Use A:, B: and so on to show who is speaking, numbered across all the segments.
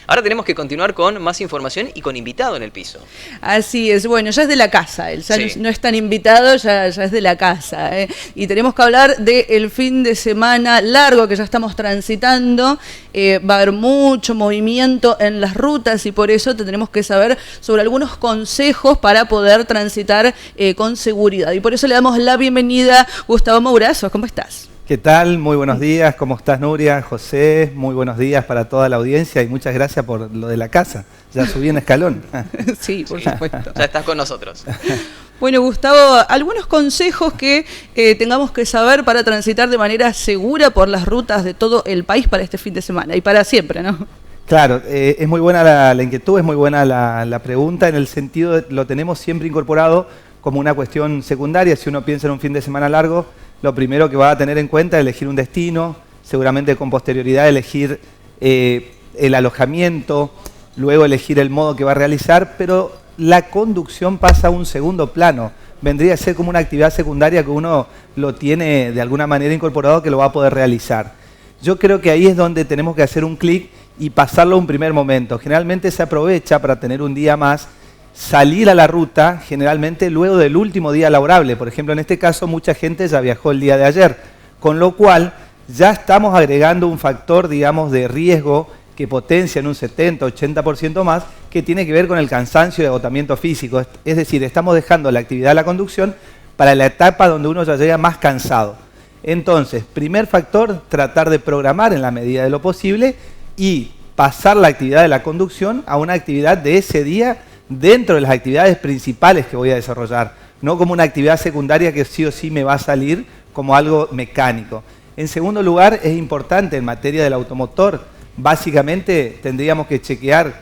A: Ahora tenemos que continuar con más información y con invitado en el piso.
B: Así es, bueno, ya es de la casa, él ya
A: Sí.
B: no es tan invitado, ya es de la casa. Y tenemos que hablar del fin de semana largo que ya estamos transitando. Va a haber mucho movimiento en las rutas y por eso tenemos que saber sobre algunos consejos para poder transitar con seguridad. Y por eso le damos la bienvenida a Gustavo Mourazo. ¿Cómo estás?
C: ¿Qué tal? Muy buenos días. ¿Cómo estás, Nuria? José, muy buenos días para toda la audiencia y muchas gracias por lo de la casa. Ya subí en escalón.
B: Sí, por supuesto.
A: Ya estás con nosotros.
B: Bueno, Gustavo, algunos consejos que tengamos que saber para transitar de manera segura por las rutas de todo el país para este fin de semana y para siempre, ¿no?
C: Claro, es muy buena la inquietud, es muy buena la pregunta, en el sentido de lo tenemos siempre incorporado como una cuestión secundaria. Si uno piensa en un fin de semana largo, lo primero que va a tener en cuenta es elegir un destino, seguramente con posterioridad elegir el alojamiento, luego elegir el modo que va a realizar, pero la conducción pasa a un segundo plano. Vendría a ser como una actividad secundaria que uno lo tiene de alguna manera incorporado que lo va a poder realizar. Yo creo que ahí es donde tenemos que hacer un clic y pasarlo a un primer momento. Generalmente se aprovecha para tener un día más, salir a la ruta, generalmente luego del último día laborable. Por ejemplo, en este caso, mucha gente ya viajó el día de ayer, con lo cual ya estamos agregando un factor, digamos, de riesgo que potencia en un 70-80% más, que tiene que ver con el cansancio y agotamiento físico. Es decir, estamos dejando la actividad de la conducción para la etapa donde uno ya llega más cansado. Entonces, primer factor, tratar de programar en la medida de lo posible y pasar la actividad de la conducción a una actividad de ese día dentro de las actividades principales que voy a desarrollar, no como una actividad secundaria que sí o sí me va a salir como algo mecánico. En segundo lugar, es importante en materia del automotor, básicamente tendríamos que chequear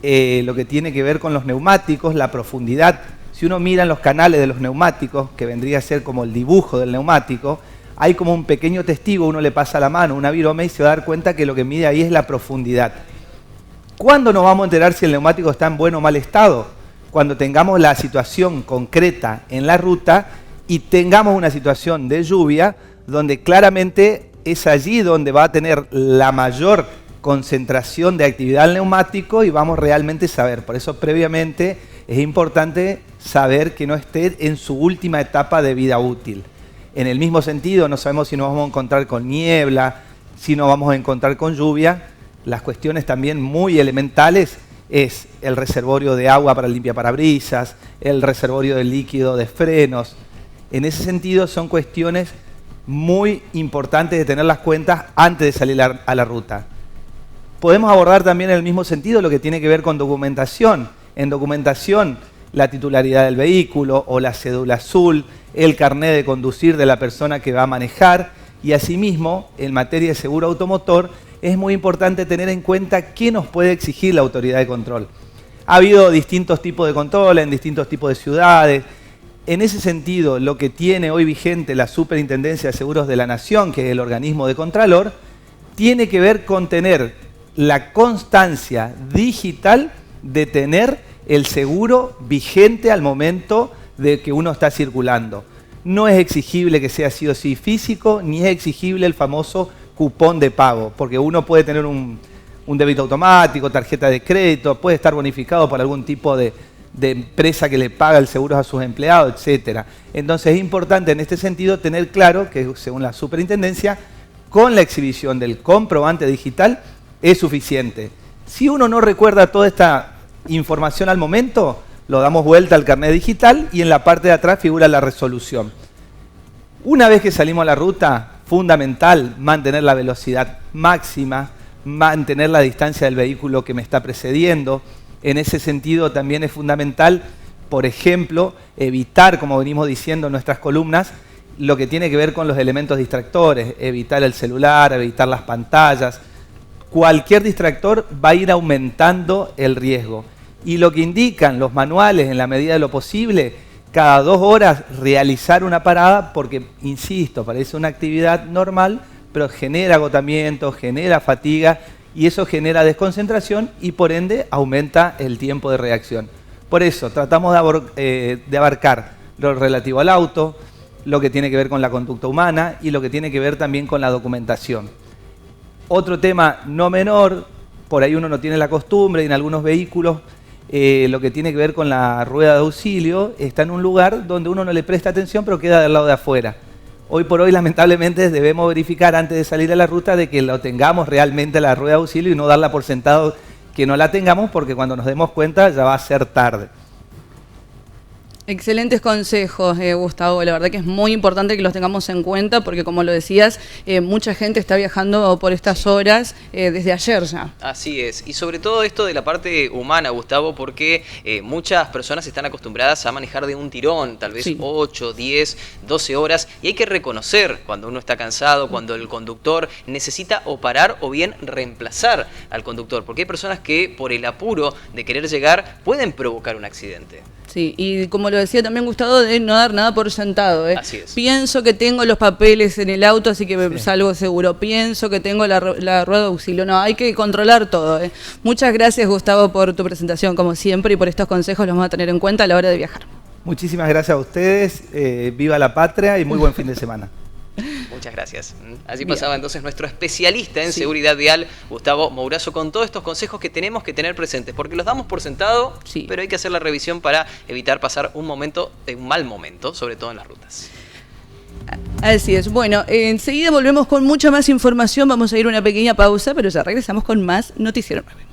C: lo que tiene que ver con los neumáticos, la profundidad. Si uno mira en los canales de los neumáticos, que vendría a ser como el dibujo del neumático, hay como un pequeño testigo, uno le pasa la mano, una virome, y se va a dar cuenta que lo que mide ahí es la profundidad. ¿Cuándo nos vamos a enterar si el neumático está en buen o mal estado? Cuando tengamos la situación concreta en la ruta y tengamos una situación de lluvia donde claramente es allí donde va a tener la mayor concentración de actividad el neumático y vamos realmente a saber. Por eso previamente es importante saber que no esté en su última etapa de vida útil. En el mismo sentido, no sabemos si nos vamos a encontrar con niebla, si nos vamos a encontrar con lluvia. Las cuestiones también muy elementales es el reservorio de agua para el limpiaparabrisas, el reservorio de líquido de frenos. En ese sentido son cuestiones muy importantes de tenerlas cuentas antes de salir a la ruta. Podemos abordar también en el mismo sentido lo que tiene que ver con documentación. En documentación, la titularidad del vehículo o la cédula azul, el carnet de conducir de la persona que va a manejar y asimismo, en materia de seguro automotor, es muy importante tener en cuenta qué nos puede exigir la autoridad de control. Ha habido distintos tipos de control en distintos tipos de ciudades. En ese sentido, lo que tiene hoy vigente la Superintendencia de Seguros de la Nación, que es el organismo de Contralor, tiene que ver con tener la constancia digital de tener el seguro vigente al momento de que uno está circulando. No es exigible que sea sí o sí físico, ni es exigible el famoso cupón de pago, porque uno puede tener un débito automático, tarjeta de crédito, puede estar bonificado por algún tipo de empresa que le paga el seguro a sus empleados, etc. Entonces es importante en este sentido tener claro que según la superintendencia, con la exhibición del comprobante digital es suficiente. Si uno no recuerda toda esta información al momento, lo damos vuelta al carnet digital y en la parte de atrás figura la resolución. Una vez que salimos a la ruta, fundamental mantener la velocidad máxima, mantener la distancia del vehículo que me está precediendo. En ese sentido también es fundamental, por ejemplo, evitar, como venimos diciendo en nuestras columnas, lo que tiene que ver con los elementos distractores, evitar el celular, evitar las pantallas. Cualquier distractor va a ir aumentando el riesgo. Y lo que indican los manuales en la medida de lo posible, cada 2 horas realizar una parada porque, insisto, parece una actividad normal, pero genera agotamiento, genera fatiga y eso genera desconcentración y por ende aumenta el tiempo de reacción. Por eso tratamos de abarcar lo relativo al auto, lo que tiene que ver con la conducta humana y lo que tiene que ver también con la documentación. Otro tema no menor, por ahí uno no tiene la costumbre, y en algunos vehículos lo que tiene que ver con la rueda de auxilio está en un lugar donde uno no le presta atención, pero queda del lado de afuera. Hoy por hoy, lamentablemente, debemos verificar antes de salir a la ruta de que lo tengamos realmente la rueda de auxilio y no darla por sentado que no la tengamos, porque cuando nos demos cuenta ya va a ser tarde.
B: Excelentes consejos, Gustavo. La verdad que es muy importante que los tengamos en cuenta porque, como lo decías, mucha gente está viajando por estas horas desde ayer ya.
A: Así es. Y sobre todo esto de la parte humana, Gustavo, porque muchas personas están acostumbradas a manejar de un tirón, tal vez 8, 10, 12 horas. Y hay que reconocer cuando uno está cansado, cuando el conductor necesita o parar o bien reemplazar al conductor. Porque hay personas que, por el apuro de querer llegar, pueden provocar un accidente.
B: Sí, y como lo decía también Gustavo, de no dar nada por sentado.
A: Así es.
B: Pienso que tengo los papeles en el auto, así que salgo seguro. Pienso que tengo la rueda de auxilio. No, hay que controlar todo. Muchas gracias, Gustavo, por tu presentación, como siempre, y por estos consejos los vamos a tener en cuenta a la hora de viajar.
C: Muchísimas gracias a ustedes. Viva la patria y muy buen fin de semana.
A: Muchas gracias. Así pasaba entonces nuestro especialista en seguridad vial, Gustavo Mourazo, con todos estos consejos que tenemos que tener presentes, porque los damos por sentado, pero hay que hacer la revisión para evitar pasar un mal momento, sobre todo en las rutas.
B: Así es. Bueno, enseguida volvemos con mucha más información. Vamos a ir a una pequeña pausa, pero ya regresamos con más Noticiero 9.